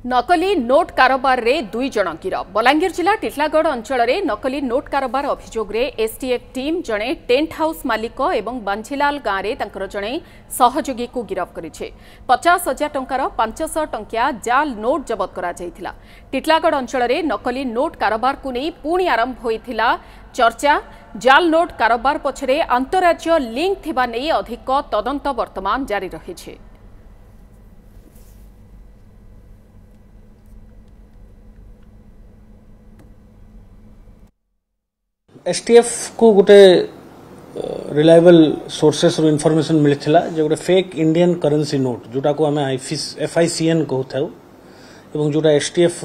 नकली नोट कारोबार रे दुई जन गिरफ। बलांगीर जिला टिटलागढ़ अंचल में नकली नोट कारोबार अभियोग रे एसटीएफ टीम जड़े टेंट हाउस मालिक एवं बांझीलाल गाँव में जड़े सहयोगी को गिरफ करिछे। 50,000 टंकार 500 टंकिया जाल नोट जबत करा जायथिला। टिटलागढ़ अंचल में नकली नोट कारोबार को नहीं पुणी आरंभ होइथिला चर्चा। जाल नोट कारोबार पछरे अंतरराज्य लिंक थिबा नै अधिक तदंत वर्तमान जारी रहिछे। एसटीएफ को गोटे रिलायबल सोर्सेस रो इनफॉरमेशन मिलथिला जे गोटे फेक इंडियन करेंसी नोट जोटा को हमें एफआईसीएन कहथाउ एवं जोटा STF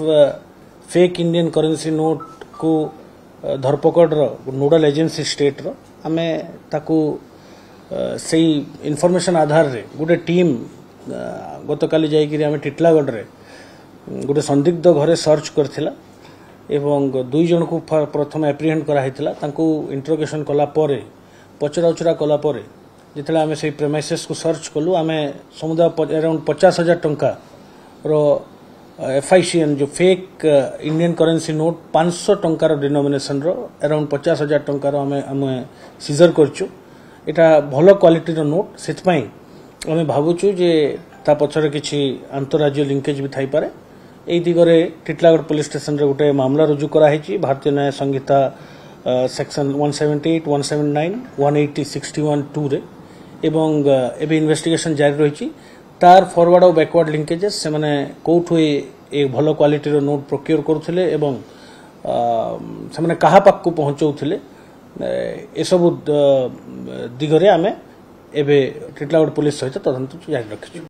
fake Indian currency note को धरपकड़ रो नोडल एजेंसी स्टेट रो हमें ताकू सही इनफॉरमेशन आधार रे गोटे टीम गतकाली जाइकरी हमें टिटलागढ़ रे गोटे संदिग्ध घरे सर्च करथिला एवं दुई जन को प्रथम एप्रिहेंड कराइथिला। तांको इंट्रोगेशन कला परे पचरा उचरा कला परे जितले आमे से प्रेमाइसेस को सर्च कलु आमे समुदाय अराउंड 50,000 टंका रो एफआईसीएन जो फेक इंडियन करेंसी नोट 500 टंकार डिनोमिनेशन रो अराउंड 50,000 टंकार आमे सीजर करछु। एटा भलो क्वालिटी रो नोट सेतपई आमे भाबुछु जे ता पछरे किछि अंतरराज्य लिंकेज भी थाई पारे। एई दिगरे टिटलागढ़ पुलिस स्टेशन रे गोटे मामला रुजु कराइछि भारतीय न्याय संहिता सेक्शन 178, 179, 180, 61, 2 रे एवं एबे इन्वेस्टिगेशन जारी रहिछि। तार फॉरवर्ड और बैकवर्ड लिंकेजेस से माने कोठु ए भलो क्वालिटी रो नोट प्रोक्योर करथले एवं से माने कहा पाक को पहुंचौथले ए सब दिगरे आमे एबे टिटलागढ़ पुलिस सहित तदंत जारी रखिछु।